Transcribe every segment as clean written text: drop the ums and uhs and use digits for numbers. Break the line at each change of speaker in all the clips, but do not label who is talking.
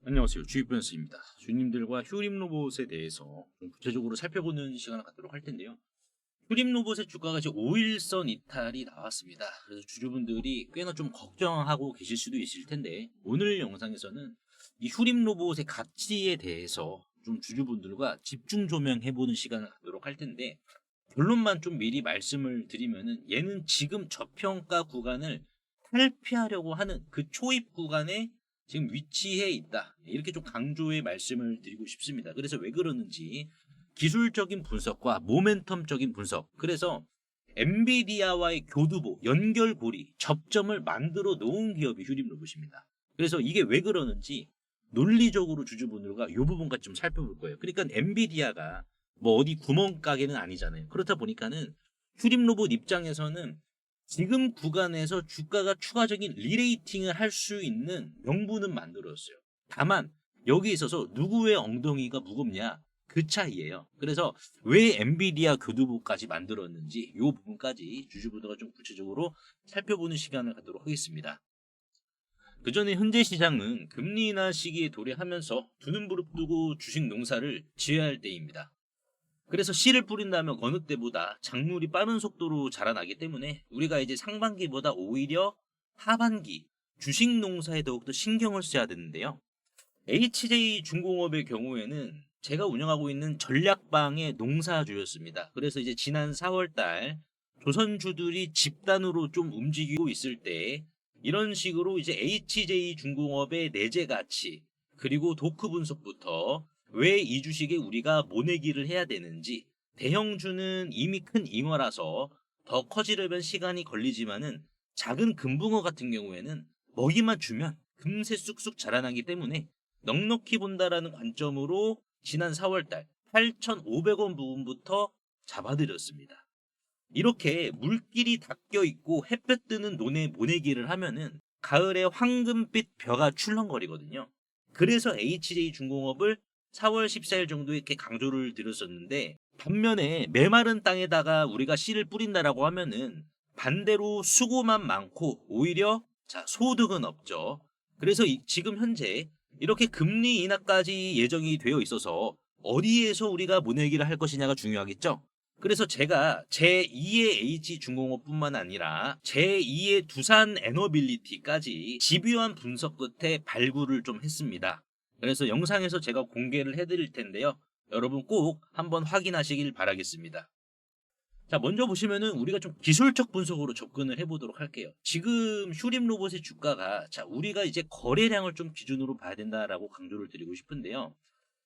안녕하세요. 주입변수입니다. 주님들과 휴림 로봇에 대해서 좀 구체적으로 살펴보는 시간을 갖도록 할 텐데요. 휴림 로봇의 주가가 이제 5일선 이탈이 나왔습니다. 그래서 주주분들이 꽤나 좀 걱정하고 계실 수도 있을 텐데, 오늘 영상에서는 이 휴림 로봇의 가치에 대해서 좀 주주분들과 집중 조명해보는 시간을 갖도록 할 텐데, 결론만 좀 미리 말씀을 드리면은 얘는 지금 저평가 구간을 탈피하려고 하는 그 초입 구간에 지금 위치해 있다. 이렇게 좀 강조의 말씀을 드리고 싶습니다. 그래서 왜 그러는지 기술적인 분석과 모멘텀적인 분석, 그래서 엔비디아와의 교두보, 연결고리, 접점을 만들어 놓은 기업이 휴림 로봇입니다. 그래서 이게 왜 그러는지 논리적으로 주주분들과 이 부분까지 좀 살펴볼 거예요. 그러니까 엔비디아가 뭐 어디 구멍가게는 아니잖아요. 그렇다 보니까는 휴림 로봇 입장에서는 지금 구간에서 주가가 추가적인 리레이팅을 할 수 있는 명분은 만들었어요. 다만 여기 있어서 누구의 엉덩이가 무겁냐, 그 차이예요. 그래서 왜 엔비디아 교두보까지 만들었는지 이 부분까지 주주분들과 좀 구체적으로 살펴보는 시간을 갖도록 하겠습니다. 그 전에 현재 시장은 금리 인하 시기에 도래하면서 두 눈 부릅뜨고 주식 농사를 지어야 할 때입니다. 그래서 씨를 뿌린다면 어느 때보다 작물이 빠른 속도로 자라나기 때문에 우리가 이제 상반기보다 오히려 하반기 주식 농사에 더욱더 신경을 써야 되는데요. HJ중공업의 경우에는 제가 운영하고 있는 전략방의 농사주였습니다. 그래서 이제 지난 4월달 조선주들이 집단으로 좀 움직이고 있을 때 이런 식으로 이제 HJ중공업의 내재 가치 그리고 도크 분석부터 왜 이 주식에 우리가 모내기를 해야 되는지, 대형주는 이미 큰 잉어라서 더 커지려면 시간이 걸리지만은 작은 금붕어 같은 경우에는 먹이만 주면 금세 쑥쑥 자라나기 때문에 넉넉히 본다라는 관점으로 지난 4월달 8,500원 부분부터 잡아드렸습니다. 이렇게 물길이 닦여 있고 햇볕 뜨는 논에 모내기를 하면은 가을에 황금빛 벼가 출렁거리거든요. 그래서 HJ중공업을 4월 14일 정도에 이렇게 강조를 드렸었는데, 반면에 메마른 땅에다가 우리가 씨를 뿌린다라고 하면은 반대로 수고만 많고 오히려 소득은 없죠. 그래서 지금 현재 이렇게 금리 인하까지 예정이 되어 있어서 어디에서 우리가 모내기를 할 것이냐가 중요하겠죠. 그래서 제가 제2의 H중공업뿐만 아니라 제2의 두산 에너빌리티까지 집요한 분석 끝에 발굴을 좀 했습니다. 그래서 영상에서 제가 공개를 해드릴 텐데요. 여러분 꼭 한번 확인하시길 바라겠습니다. 자, 먼저 보시면은 우리가 좀 기술적 분석으로 접근을 해보도록 할게요. 지금 휴림 로봇의 주가가, 우리가 이제 거래량을 좀 기준으로 봐야 된다라고 강조를 드리고 싶은데요.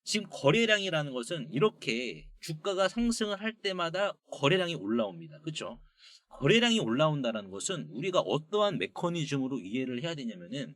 지금 거래량이라는 것은 이렇게 주가가 상승을 할 때마다 거래량이 올라옵니다. 그렇죠? 거래량이 올라온다는 것은 우리가 어떠한 메커니즘으로 이해를 해야 되냐면은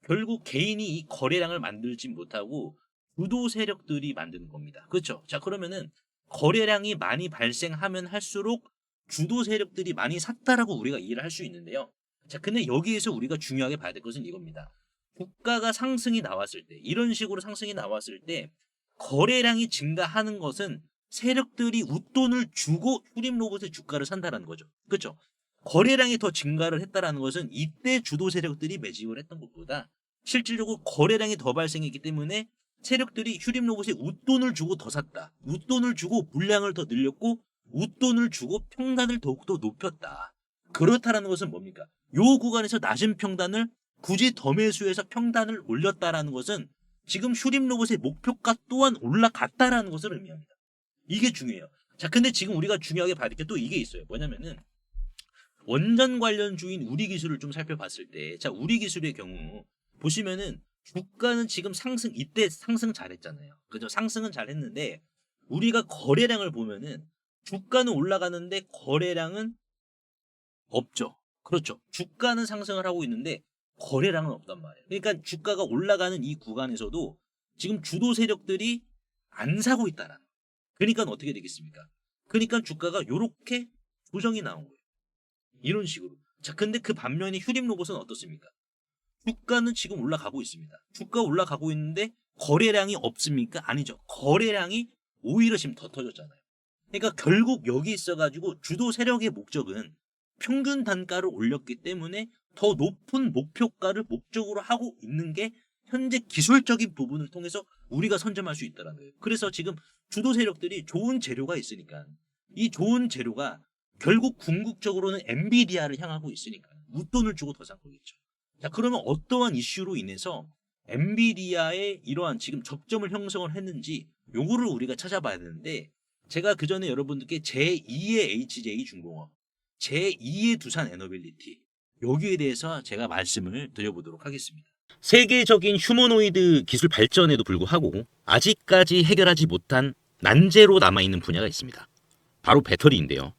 결국 개인이 이 거래량을 만들지 못하고 주도 세력들이 만드는 겁니다. 그렇죠? 자, 그러면은 거래량이 많이 발생하면 할수록 주도 세력들이 많이 샀다라고 우리가 이해를 할 수 있는데요. 자, 근데 여기에서 우리가 중요하게 봐야 될 것은 이겁니다. 주가가 상승이 나왔을 때, 이런 식으로 상승이 나왔을 때 거래량이 증가하는 것은 세력들이 웃돈을 주고 휴림 로봇의 주가를 산다는 거죠. 그렇죠? 거래량이 더 증가를 했다는 것은 이때 주도 세력들이 매집을 했던 것보다 실질적으로 거래량이 더 발생했기 때문에 세력들이 휴림 로봇에 웃돈을 주고 더 샀다. 웃돈을 주고 물량을 더 늘렸고 웃돈을 주고 평단을 더욱더 높였다. 그렇다는 것은 뭡니까? 요 구간에서 낮은 평단을 굳이 더 매수해서 평단을 올렸다라는 것은 지금 휴림 로봇의 목표가 또한 올라갔다라는 것을 의미합니다. 이게 중요해요. 자, 근데 지금 우리가 중요하게 봐야 될 게 또 이게 있어요. 뭐냐면은 원전 관련주인 우리기술을 좀 살펴봤을 때, 자, 우리기술의 경우 보시면은 주가는 지금 이때 상승 잘했잖아요. 그죠? 상승은 잘했는데 우리가 거래량을 보면은 주가는 올라가는데 거래량은 없죠. 그렇죠. 주가는 상승을 하고 있는데 거래량은 없단 말이에요. 그러니까 주가가 올라가는 이 구간에서도 지금 주도 세력들이 안 사고 있다는. 그러니까 어떻게 되겠습니까? 그러니까 주가가 이렇게 조정이 나온 거예요. 이런 식으로. 자, 근데 그 반면에 휴림 로봇은 어떻습니까? 주가는 지금 올라가고 있습니다. 주가 올라가고 있는데 거래량이 없습니까? 아니죠. 거래량이 오히려 지금 더 터졌잖아요. 그러니까 결국 여기 있어가지고 주도 세력의 목적은 평균 단가를 올렸기 때문에 더 높은 목표가를 목적으로 하고 있는 게 현재 기술적인 부분을 통해서 우리가 선점할 수 있다는 거예요. 그래서 지금 주도 세력들이 좋은 재료가 있으니까 이 좋은 재료가 결국 궁극적으로는 엔비디아를 향하고 있으니까 웃돈을 주고 더 산 거겠죠. 자, 그러면 어떠한 이슈로 인해서 엔비디아의 이러한 지금 접점을 형성을 했는지 요거를 우리가 찾아봐야 되는데, 제가 그 전에 여러분들께 제2의 HJ중공업, 제2의 두산 에너빌리티 여기에 대해서 제가 말씀을 드려보도록 하겠습니다. 세계적인 휴머노이드 기술 발전에도 불구하고 아직까지 해결하지 못한 난제로 남아있는 분야가 있습니다. 바로 배터리인데요.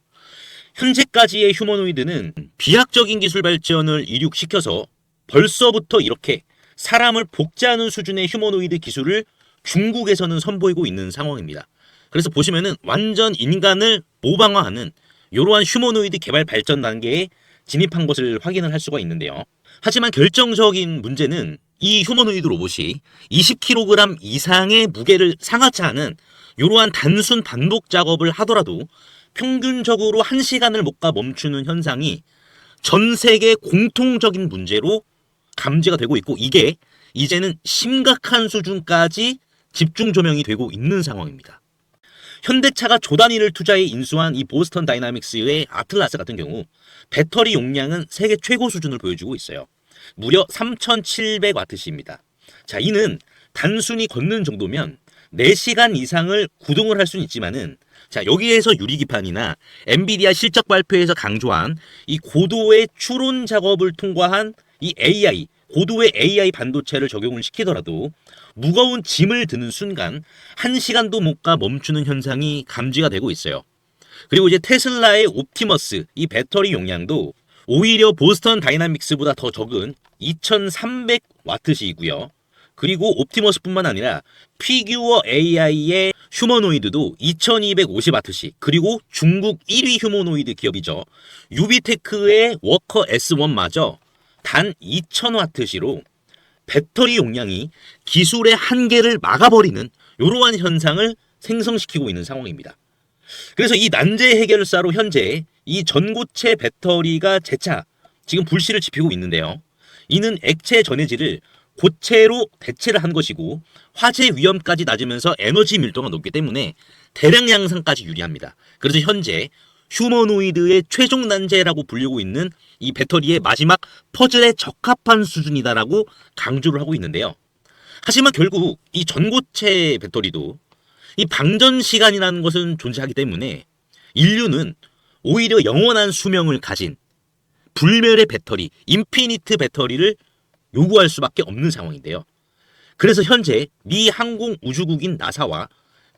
현재까지의 휴머노이드는 비약적인 기술 발전을 이룩시켜서 벌써부터 이렇게 사람을 복제하는 수준의 휴머노이드 기술을 중국에서는 선보이고 있는 상황입니다. 그래서 보시면은 완전 인간을 모방화하는 이러한 휴머노이드 개발 발전 단계에 진입한 것을 확인을 할 수가 있는데요. 하지만 결정적인 문제는 이 휴머노이드 로봇이 20kg 이상의 무게를 상하치 않은 이러한 단순 반복 작업을 하더라도 평균적으로 1시간을 못 가 멈추는 현상이 전 세계 공통적인 문제로 감지가 되고 있고, 이게 이제는 심각한 수준까지 집중 조명이 되고 있는 상황입니다. 현대차가 조 단위를 투자해 인수한 이 보스턴 다이나믹스의 아틀라스 같은 경우 배터리 용량은 세계 최고 수준을 보여주고 있어요. 무려 3700W입니다. 자, 이는 단순히 걷는 정도면 4시간 이상을 구동을 할 수는 있지만은, 자, 여기에서 유리기판이나 엔비디아 실적 발표에서 강조한 이 고도의 추론 작업을 통과한 이 AI, 고도의 AI 반도체를 적용을 시키더라도 무거운 짐을 드는 순간 1시간도 못 가 멈추는 현상이 감지가 되고 있어요. 그리고 이제 테슬라의 옵티머스 이 배터리 용량도 오히려 보스턴 다이나믹스보다 더 적은 2300W이고요. 그리고 옵티머스뿐만 아니라 피규어 AI의 휴머노이드도 2250W, 그리고 중국 1위 휴머노이드 기업이죠. 유비테크의 워커 S1마저 단 2000W로 배터리 용량이 기술의 한계를 막아버리는 이러한 현상을 생성시키고 있는 상황입니다. 그래서 이 난제 해결사로 현재 이 전고체 배터리가 재차 지금 불씨를 지피고 있는데요. 이는 액체 전해질을 고체로 대체를 한 것이고 화재 위험까지 낮으면서 에너지 밀도가 높기 때문에 대량 양산까지 유리합니다. 그래서 현재 휴머노이드의 최종 난제라고 불리고 있는 이 배터리의 마지막 퍼즐에 적합한 수준이다라고 강조를 하고 있는데요. 하지만 결국 이 전고체 배터리도 이 방전 시간이라는 것은 존재하기 때문에 인류는 오히려 영원한 수명을 가진 불멸의 배터리, 인피니트 배터리를 요구할 수밖에 없는 상황인데요. 그래서 현재 미 항공우주국인 나사와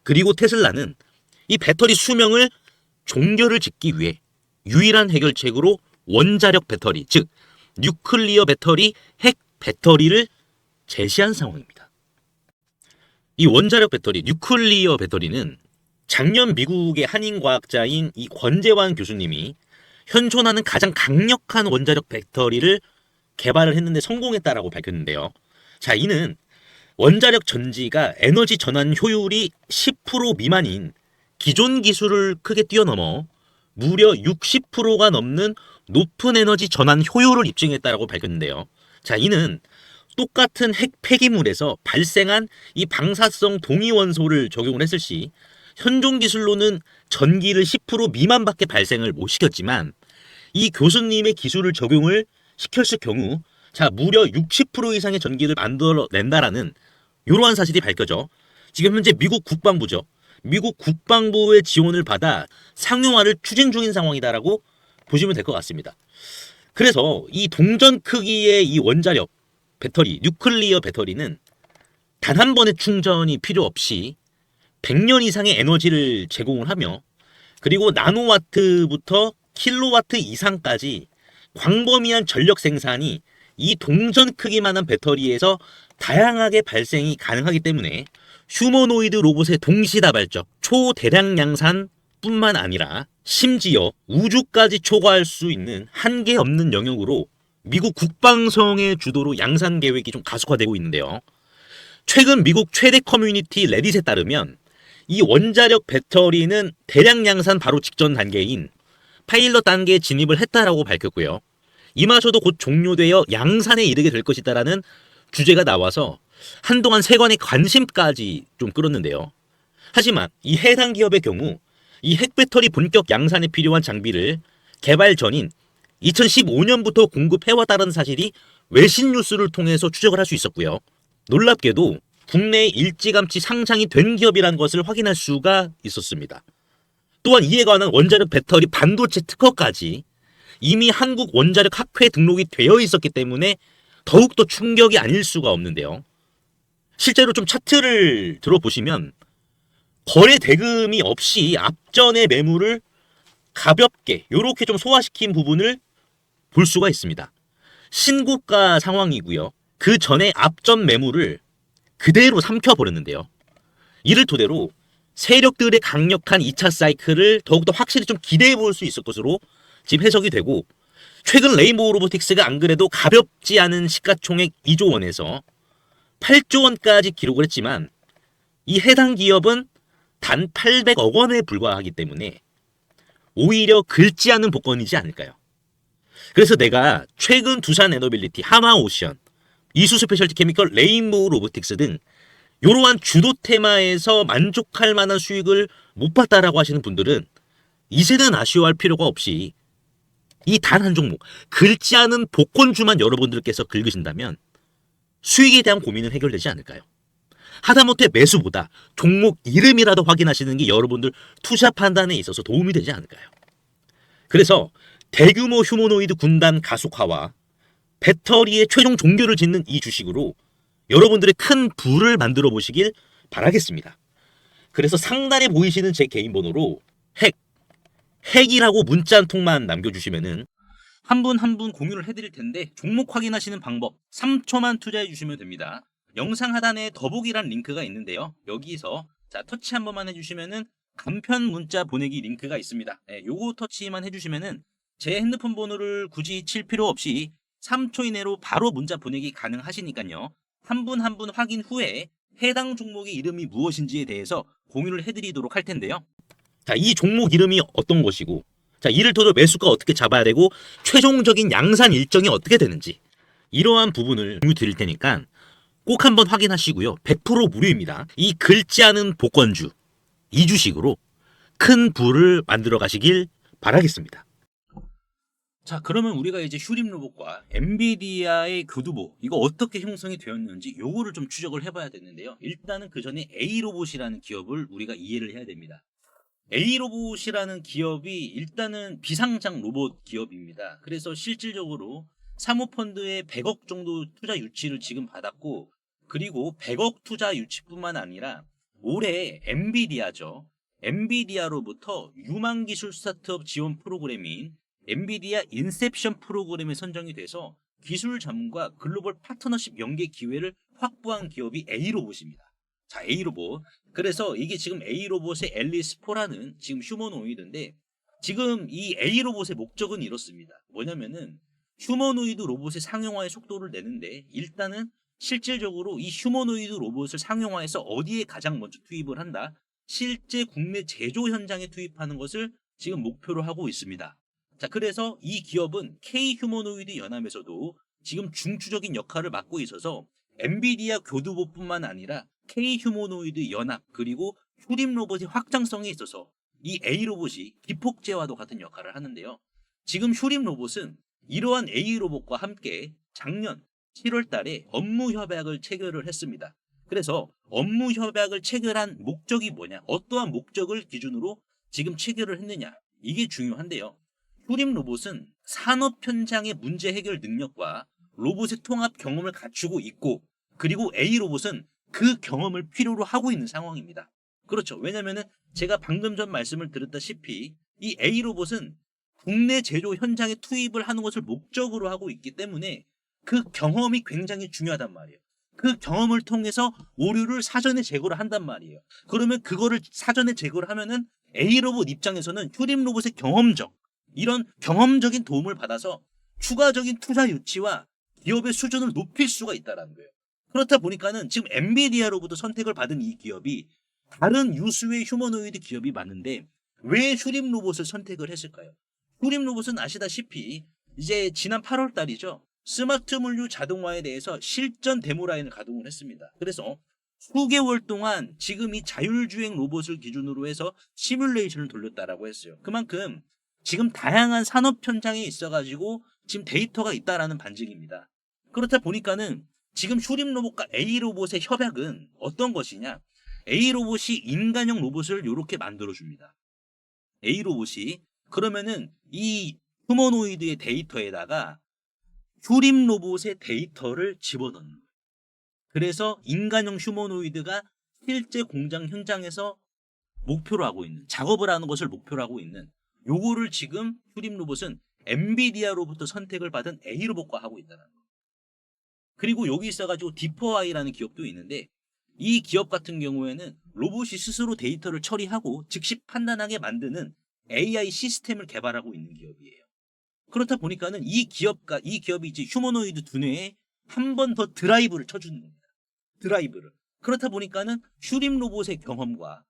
그리고 테슬라는 이 배터리 수명을 종결을 짓기 위해 유일한 해결책으로 원자력 배터리, 즉 뉴클리어 배터리, 핵 배터리를 제시한 상황입니다. 이 원자력 배터리, 뉴클리어 배터리는 작년 미국의 한인과학자인 이 권재환 교수님이 현존하는 가장 강력한 원자력 배터리를 개발을 했는데 성공했다라고 밝혔는데요. 자, 이는 원자력 전지가 에너지 전환 효율이 10% 미만인 기존 기술을 크게 뛰어넘어 무려 60%가 넘는 높은 에너지 전환 효율을 입증했다라고 밝혔는데요. 자, 이는 똑같은 핵 폐기물에서 발생한 이 방사성 동위원소를 적용을 했을 시 현존 기술로는 전기를 10% 미만밖에 발생을 못 시켰지만 이 교수님의 기술을 적용을 시켰을 경우 자 무려 60% 이상의 전기를 만들어낸다라는 이러한 사실이 밝혀져 지금 현재 미국 국방부죠. 미국 국방부의 지원을 받아 상용화를 추진 중인 상황이다라고 보시면 될 것 같습니다. 그래서 이 동전 크기의 이 원자력 배터리, 뉴클리어 배터리는 단 한 번의 충전이 필요 없이 100년 이상의 에너지를 제공을 하며 그리고 나노와트부터 킬로와트 이상까지 광범위한 전력 생산이 이 동전 크기만한 배터리에서 다양하게 발생이 가능하기 때문에 휴머노이드 로봇의 동시다발적 초대량 양산뿐만 아니라 심지어 우주까지 초과할 수 있는 한계 없는 영역으로 미국 국방성의 주도로 양산 계획이 좀 가속화되고 있는데요. 최근 미국 최대 커뮤니티 레딧에 따르면 이 원자력 배터리는 대량 양산 바로 직전 단계인 파일럿 단계에 진입을 했다라고 밝혔고요. 이마저도 곧 종료되어 양산에 이르게 될 것이다라는 주제가 나와서
한동안 세관의 관심까지 좀 끌었는데요. 하지만 이 해당 기업의 경우 이 핵배터리 본격 양산에 필요한 장비를 개발 전인 2015년부터 공급해왔다는 사실이 외신 뉴스를 통해서 추적을 할 수 있었고요. 놀랍게도 국내에 일찌감치 상장이 된 기업이라는 것을 확인할 수가 있었습니다. 또한 이에 관한 원자력 배터리 반도체 특허까지 이미 한국 원자력 학회에 등록이 되어 있었기 때문에 더욱더 충격이 아닐 수가 없는데요. 실제로 좀 차트를 들어보시면 거래 대금이 없이 앞전의 매물을 가볍게 이렇게 좀 소화시킨 부분을 볼 수가 있습니다. 신고가 상황이고요. 그 전에 앞전 매물을 그대로 삼켜버렸는데요. 이를 토대로 세력들의 강력한 2차 사이클을 더욱더 확실히 좀 기대해 볼 수 있을 것으로 지금 해석이 되고, 최근 레인보우 로보틱스가 안 그래도 가볍지 않은 시가총액 2조 원에서 8조 원까지 기록을 했지만 이 해당 기업은 단 800억 원에 불과하기 때문에 오히려 긁지 않은 복권이지 않을까요? 그래서 내가 최근 두산 에너빌리티, 하마오션, 이수 스페셜티 케미컬, 레인보우 로보틱스 등 이러한 주도 테마에서 만족할 만한 수익을 못 봤다라고 하시는 분들은 이제는 아쉬워할 필요가 없이 이 단 한 종목, 긁지 않은 복권주만 여러분들께서 긁으신다면 수익에 대한 고민은 해결되지 않을까요? 하다못해 매수보다 종목 이름이라도 확인하시는 게 여러분들 투자 판단에 있어서 도움이 되지 않을까요? 그래서 대규모 휴머노이드 군단 가속화와 배터리의 최종 종교를 짓는 이 주식으로 여러분들의 큰 부를 만들어 보시길 바라겠습니다. 그래서 상단에 보이시는 제 개인 번호로 핵이라고 문자 한 통만 남겨주시면은
한 분 한 분 공유를 해드릴 텐데 종목 확인하시는 방법 3초만 투자해 주시면 됩니다. 영상 하단에 더보기란 링크가 있는데요. 여기서 자 터치 한 번만 해주시면은 간편 문자 보내기 링크가 있습니다. 요거 터치만 해주시면은 제 핸드폰 번호를 굳이 칠 필요 없이 3초 이내로 바로 문자 보내기 가능하시니까요. 한 분 한 분 확인 후에 해당 종목의 이름이 무엇인지에 대해서 공유를 해드리도록 할 텐데요.
자, 이 종목 이름이 어떤 것이고, 자, 이를 토대로 매수가 어떻게 잡아야 되고 최종적인 양산 일정이 어떻게 되는지 이러한 부분을 공유 드릴 테니까 꼭 한번 확인하시고요. 100% 무료입니다. 이 긁지 않은 복권주 이 주식으로 큰 부를 만들어 가시길 바라겠습니다.
자, 그러면 우리가 이제 휴림 로봇과 엔비디아의 교두보 이거 어떻게 형성이 되었는지 요거를 좀 추적을 해봐야 되는데요. 일단은 그 전에 A 로봇이라는 기업을 우리가 이해를 해야 됩니다. A 로봇이라는 기업이 일단은 비상장 로봇 기업입니다. 그래서 실질적으로 사모펀드에 100억 정도 투자 유치를 지금 받았고, 그리고 100억 투자 유치뿐만 아니라 올해 엔비디아죠. 엔비디아로부터 유망기술 스타트업 지원 프로그램인 엔비디아 인셉션 프로그램에 선정이 돼서 기술 자문과 글로벌 파트너십 연계 기회를 확보한 기업이 A로봇입니다. 자, A로봇. 그래서 이게 지금 A로봇의 앨리스4라는 지금 휴머노이드인데, 지금 이 A로봇의 목적은 이렇습니다. 뭐냐면은 휴머노이드 로봇의 상용화의 속도를 내는데, 일단은 실질적으로 이 휴머노이드 로봇을 상용화해서 어디에 가장 먼저 투입을 한다? 실제 국내 제조 현장에 투입하는 것을 지금 목표로 하고 있습니다. 자, 그래서 이 기업은 K 휴머노이드 연합에서도 지금 중추적인 역할을 맡고 있어서 엔비디아 교두보뿐만 아니라 K 휴머노이드 연합 그리고 휴림 로봇의 확장성에 있어서 이 A 로봇이 기폭제와도 같은 역할을 하는데요. 지금 휴림 로봇은 이러한 A 로봇과 함께 작년 7월 달에 업무 협약을 체결을 했습니다. 그래서 업무 협약을 체결한 목적이 뭐냐, 어떠한 목적을 기준으로 지금 체결을 했느냐, 이게 중요한데요. 휴림 로봇은 산업 현장의 문제 해결 능력과 로봇의 통합 경험을 갖추고 있고, 그리고 A 로봇은 그 경험을 필요로 하고 있는 상황입니다. 그렇죠. 왜냐면은 제가 방금 전 말씀을 드렸다시피 이 A 로봇은 국내 제조 현장에 투입을 하는 것을 목적으로 하고 있기 때문에 그 경험이 굉장히 중요하단 말이에요. 그 경험을 통해서 오류를 사전에 제거를 한단 말이에요. 그러면 그거를 사전에 제거를 하면은 A 로봇 입장에서는 휴림 로봇의 이런 경험적인 도움을 받아서 추가적인 투자 유치와 기업의 수준을 높일 수가 있다는 거예요. 그렇다 보니까는 지금 엔비디아로부터 선택을 받은 이 기업이 다른 유수의 휴머노이드 기업이 많은데 왜 휴림 로봇을 선택을 했을까요? 휴림 로봇은 아시다시피 이제 지난 8월 달이죠. 스마트 물류 자동화에 대해서 실전 데모 라인을 가동을 했습니다. 그래서 수개월 동안 지금 이 자율주행 로봇을 기준으로 해서 시뮬레이션을 돌렸다라고 했어요. 그만큼 지금 다양한 산업 현장에 있어가지고 지금 데이터가 있다라는 반증입니다. 그렇다 보니까는 지금 휴림 로봇과 A 로봇의 협약은 어떤 것이냐? A 로봇이 인간형 로봇을 이렇게 만들어줍니다. A 로봇이 그러면은 이 휴머노이드의 데이터에다가 휴림 로봇의 데이터를 집어넣는 거예요. 그래서 인간형 휴머노이드가 실제 공장 현장에서 목표로 하고 있는, 작업을 하는 것을 목표로 하고 있는 요거를 지금 휴림 로봇은 엔비디아로부터 선택을 받은 A 로봇과 하고 있다는 거예요. 그리고 여기 있어가지고 D4i라는 기업도 있는데 이 기업 같은 경우에는 로봇이 스스로 데이터를 처리하고 즉시 판단하게 만드는 AI 시스템을 개발하고 있는 기업이에요. 그렇다 보니까는 이 기업이 이제 휴머노이드 두뇌에 한 번 더 드라이브를 쳐주는 겁니다. 드라이브를. 그렇다 보니까는 휴림 로봇의 경험과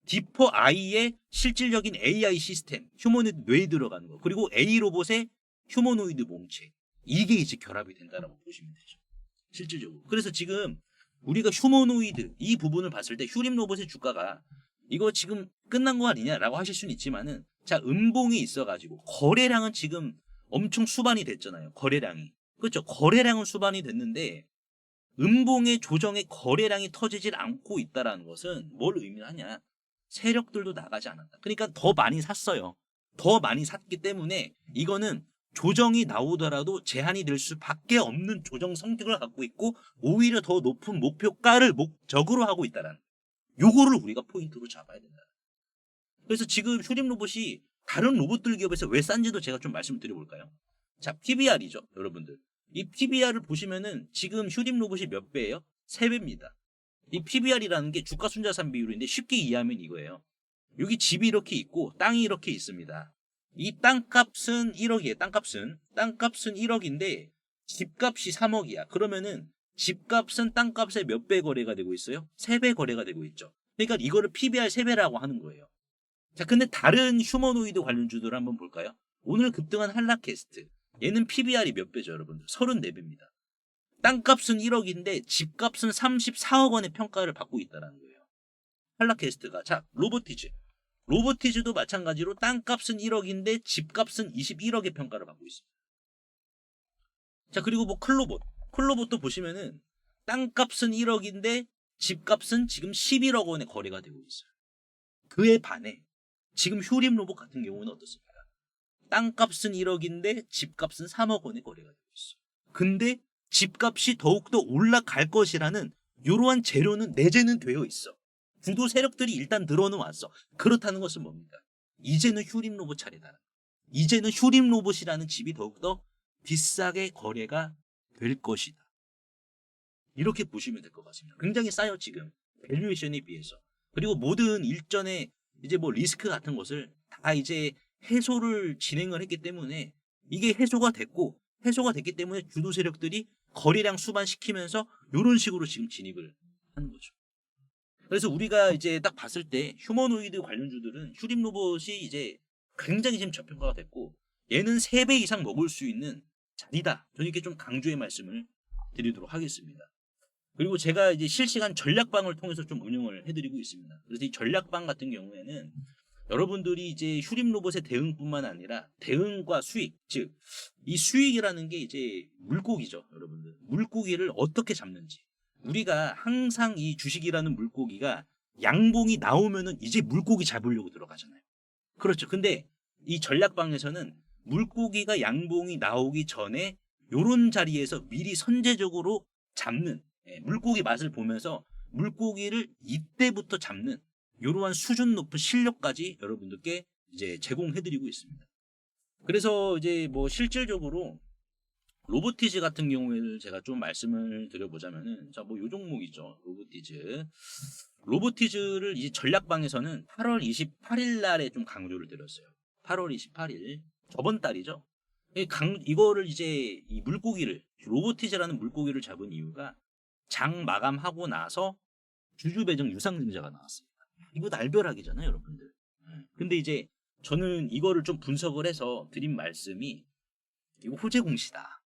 D4i의 실질적인 AI 시스템, 휴머노이드 뇌에 들어가는 거, 그리고 A 로봇의 휴머노이드 몸체, 이게 이제 결합이 된다라고 보시면 되죠. 실질적으로. 그래서 지금 우리가 휴머노이드 이 부분을 봤을 때 휴림 로봇의 주가가 이거 지금 끝난 거 아니냐라고 하실 수는 있지만은 자, 음봉이 있어가지고 거래량은 지금 엄청 수반이 됐잖아요. 거래량이. 그렇죠. 거래량은 수반이 됐는데 음봉의 조정의 거래량이 터지질 않고 있다라는 것은 뭘 의미하냐? 세력들도 나가지 않았다. 그러니까 더 많이 샀어요. 더 많이 샀기 때문에 이거는 조정이 나오더라도 제한이 될 수밖에 없는 조정 성격을 갖고 있고 오히려 더 높은 목표가를 목적으로 하고 있다라는 요거를 우리가 포인트로 잡아야 된다. 그래서 지금 휴림 로봇이 다른 로봇들 기업에서 왜 싼지도 제가 좀 말씀을 드려볼까요? 자, PBR이죠, 여러분들. 이 PBR을 보시면은 지금 휴림 로봇이 몇 배예요? 3배입니다. 이 PBR이라는 게 주가 순자산 비율인데 쉽게 이해하면 이거예요. 여기 집이 이렇게 있고 땅이 이렇게 있습니다. 이 땅값은 1억이에요. 땅값은 1억인데 집값이 3억이야. 그러면은 집값은 땅값의 몇 배 거래가 되고 있어요? 3배 거래가 되고 있죠. 그러니까 이거를 PBR 3배라고 하는 거예요. 자, 근데 다른 휴머노이드 관련주들을 한번 볼까요? 오늘 급등한 한라캐스트. 얘는 PBR이 몇 배죠, 여러분들? 34배입니다. 땅값은 1억인데 집값은 34억 원의 평가를 받고 있다는 거예요. 한라캐스트가. 자, 로보티즈도 마찬가지로 땅값은 1억인데 집값은 21억의 평가를 받고 있습니다. 자, 그리고 뭐 클로봇도 보시면은 땅값은 1억인데 집값은 지금 11억 원의 거래가 되고 있어요. 그에 반해 지금 휴림 로봇 같은 경우는 어떻습니까? 땅값은 1억인데 집값은 3억 원의 거래가 되고 있어요. 근데 집값이 더욱더 올라갈 것이라는 이러한 재료는 내재는 되어 있어. 주도 세력들이 일단 들어는 왔어. 그렇다는 것은 뭡니까? 이제는 휴림 로봇 차례다. 이제는 휴림 로봇이라는 집이 더욱더 비싸게 거래가 될 것이다. 이렇게 보시면 될 것 같습니다. 굉장히 싸요, 지금. 밸류에이션에 비해서. 그리고 모든 일전에 이제 뭐 리스크 같은 것을 다 이제 해소를 진행을 했기 때문에 이게 해소가 됐기 때문에 주도 세력들이 거래량 수반시키면서 이런 식으로 지금 진입을 하는 거죠. 그래서 우리가 이제 딱 봤을 때 휴머노이드 관련주들은 휴림 로봇이 이제 굉장히 지금 저평가가 됐고 얘는 3배 이상 먹을 수 있는 자리다. 저는 이렇게 좀 강조의 말씀을 드리도록 하겠습니다. 그리고 제가 이제 실시간 전략방을 통해서 좀 운영을 해드리고 있습니다. 그래서 이 전략방 같은 경우에는 여러분들이 이제 휴림 로봇의 대응뿐만 아니라 대응과 수익, 즉 이 수익이라는 게 이제 물고기죠, 여러분들. 물고기를 어떻게 잡는지. 우리가 항상 이 주식이라는 물고기가 양봉이 나오면은 이제 물고기 잡으려고 들어가잖아요. 그렇죠. 근데 이 전략방에서는 물고기가 양봉이 나오기 전에 요런 자리에서 미리 선제적으로 잡는, 물고기 맛을 보면서 물고기를 이때부터 잡는 이러한 수준 높은 실력까지 여러분들께 이제 제공해드리고 있습니다. 그래서 이제 뭐 실질적으로 로보티즈 같은 경우에는 제가 좀 말씀을 드려보자면은 자, 뭐 요 종목이죠. 로보티즈를 이제 전략방에서는 8월 28일 날에 좀 강조를 드렸어요. 8월 28일 저번 달이죠. 이거를 이제 이 물고기를 로보티즈라는 물고기를 잡은 이유가 장 마감하고 나서 주주 배정 유상증자가 나왔습니다. 이거 날벼락이잖아요, 여러분들. 근데 이제 저는 이거를 좀 분석을 해서 드린 말씀이 이거 호재 공시다.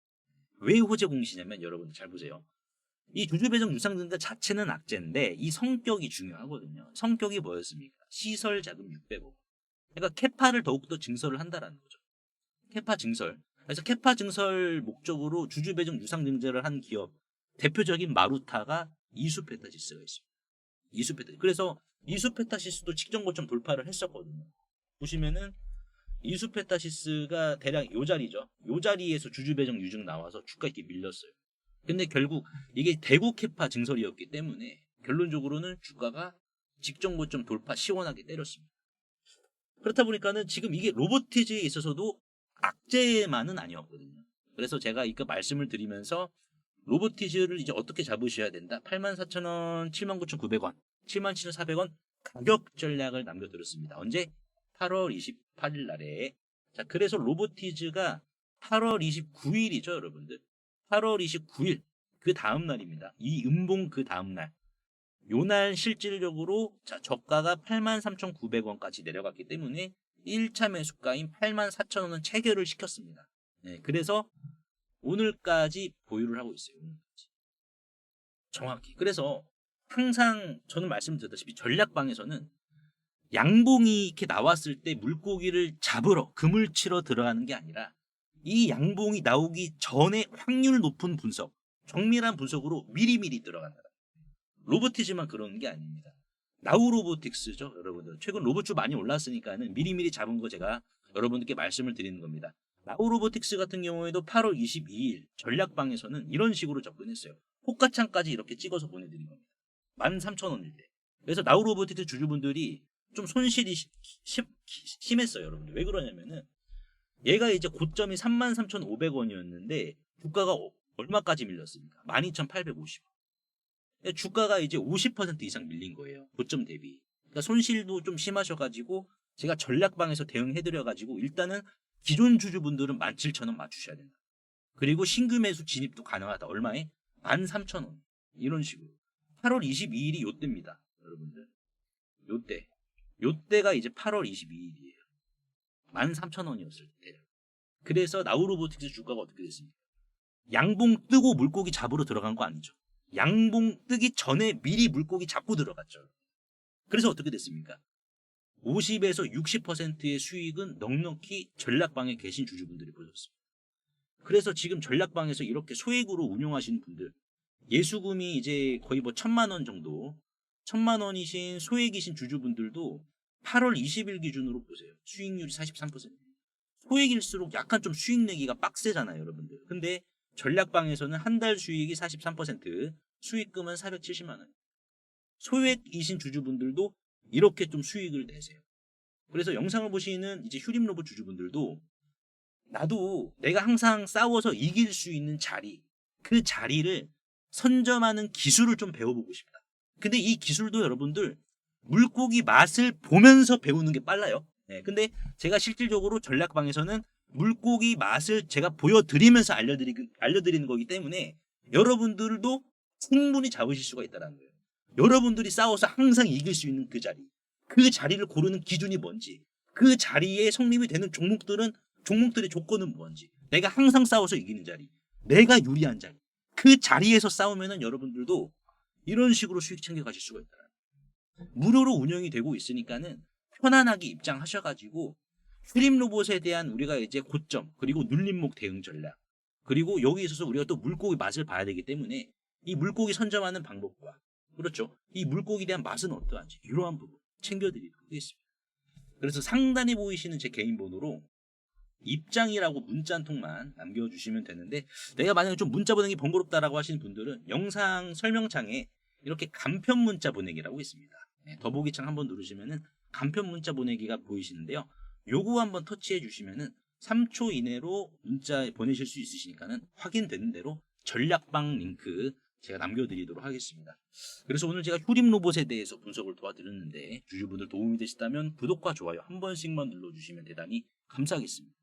왜 호재 공시냐면 여러분 잘 보세요. 이 주주배정 유상증자 자체는 악재인데 이 성격이 중요하거든요. 성격이 뭐였습니까? 시설 자금 600억. 그러니까 캐파를 더욱더 증설을 한다라는 거죠. 캐파 증설. 그래서 캐파 증설 목적으로 주주배정 유상증자를 한 기업 대표적인 마루타가 이수페타시스가 있습니다. 이수페타. 그래서 이수페타시스도 직전 고점 돌파를 했었거든요. 보시면은 이수페타시스가 대략 요 자리죠. 요 자리에서 주주배정 유증 나와서 주가 이렇게 밀렸어요. 근데 결국 이게 대구 캐파 증설이었기 때문에 결론적으로는 주가가 직전 고점 돌파 시원하게 때렸습니다. 그렇다 보니까는 지금 이게 로보티즈에 있어서도 악재만은 아니었거든요. 그래서 제가 이거 말씀을 드리면서 로보티즈를 이제 어떻게 잡으셔야 된다. 84,000원, 79,900원, 77,400원 가격 전략을 남겨드렸습니다. 언제? 8월 28일 날에. 자, 그래서 로보티즈가 8월 29일이죠, 여러분들. 8월 29일 그 다음 날입니다. 이 음봉 그 다음 날. 요날 실질적으로 자, 저가가 83,900원까지 내려갔기 때문에 1차 매수가인 84,000원은 체결을 시켰습니다. 네, 그래서 오늘까지 보유를 하고 있어요. 오늘까지. 정확히. 그래서 항상 저는 말씀드렸다시피 전략방에서는 양봉이 이렇게 나왔을 때 물고기를 잡으러 그물 치러 들어가는 게 아니라 이 양봉이 나오기 전에 확률 높은 분석, 정밀한 분석으로 미리미리 들어간다. 로보티즈만 그러는 게 아닙니다. 나우로보틱스죠, 여러분들. 최근 로봇주 많이 올랐으니까는 미리미리 잡은 거 제가 여러분들께 말씀을 드리는 겁니다. 나우로보틱스 같은 경우에도 8월 22일 전략방에서는 이런 식으로 접근했어요. 호가창까지 이렇게 찍어서 보내드린 겁니다. 13,000원일 때. 그래서 나우로보틱스 주주분들이 좀 손실이 심했어요, 여러분들. 왜 그러냐면은 얘가 이제 고점이 33,500원이었는데 주가가 얼마까지 밀렸습니까? 12,850원. 주가가 이제 50% 이상 밀린 거예요. 고점 대비. 그러니까 손실도 좀 심하셔가지고 제가 전략방에서 대응해드려가지고 일단은 기존 주주분들은 17,000원 맞추셔야 된다. 그리고 신규 매수 진입도 가능하다. 얼마에? 13,000원. 이런 식으로. 8월 22일이 요때입니다. 여러분들. 요때. 요때가 이제 8월 22일이에요. 13,000원이었을 때. 그래서 나우로보틱스 주가가 어떻게 됐습니까? 양봉 뜨고 물고기 잡으러 들어간 거 아니죠. 양봉 뜨기 전에 미리 물고기 잡고 들어갔죠. 그래서 어떻게 됐습니까? 50에서 60%의 수익은 넉넉히 전략방에 계신 주주분들이 보셨습니다. 그래서 지금 전략방에서 이렇게 소액으로 운용하시는 분들, 예수금이 이제 거의 뭐 1,000만 원 정도, 1,000만 원이신 소액이신 주주분들도 8월 20일 기준으로 보세요. 수익률이 43%. 소액일수록 약간 좀 수익 내기가 빡세잖아요, 여러분들. 근데 전략방에서는 한 달 수익이 43%, 수익금은 470만 원. 소액이신 주주분들도 이렇게 좀 수익을 내세요. 그래서 영상을 보시는 이제 휴림로봇 주주분들도 나도 내가 항상 싸워서 이길 수 있는 자리, 그 자리를 선점하는 기술을 좀 배워보고 싶다. 근데 이 기술도 여러분들 물고기 맛을 보면서 배우는 게 빨라요. 네, 근데 제가 실질적으로 전략방에서는 물고기 맛을 제가 보여드리면서 알려드리는 거기 때문에 여러분들도 충분히 잡으실 수가 있다는 거예요. 여러분들이 싸워서 항상 이길 수 있는 그 자리, 그 자리를 고르는 기준이 뭔지, 그 자리에 성립이 되는 종목들의 조건은 뭔지, 내가 항상 싸워서 이기는 자리, 내가 유리한 자리, 그 자리에서 싸우면은 여러분들도 이런 식으로 수익 챙겨 가실 수가 있다. 무료로 운영이 되고 있으니까는 편안하게 입장하셔가지고 휴림 로봇에 대한 우리가 이제 고점, 그리고 눌림목 대응 전략, 그리고 여기 있어서 우리가 또 물고기 맛을 봐야 되기 때문에 이 물고기 선점하는 방법과, 그렇죠, 이 물고기에 대한 맛은 어떠한지 이러한 부분 챙겨드리도록 하겠습니다. 그래서 상단에 보이시는 제 개인 번호로 입장이라고 문자 한 통만 남겨주시면 되는데, 내가 만약에 좀 문자 보내기 번거롭다라고 하시는 분들은 영상 설명창에 이렇게 간편 문자 보내기라고 있습니다. 네, 더보기창 한번 누르시면은 간편 문자 보내기가 보이시는데요. 요거 한번 터치해 주시면은 3초 이내로 문자 보내실 수 있으시니까는 확인되는 대로 전략방 링크 제가 남겨드리도록 하겠습니다. 그래서 오늘 제가 휴림 로봇에 대해서 분석을 도와드렸는데 주주분들 도움이 되셨다면 구독과 좋아요 한 번씩만 눌러주시면 대단히 감사하겠습니다.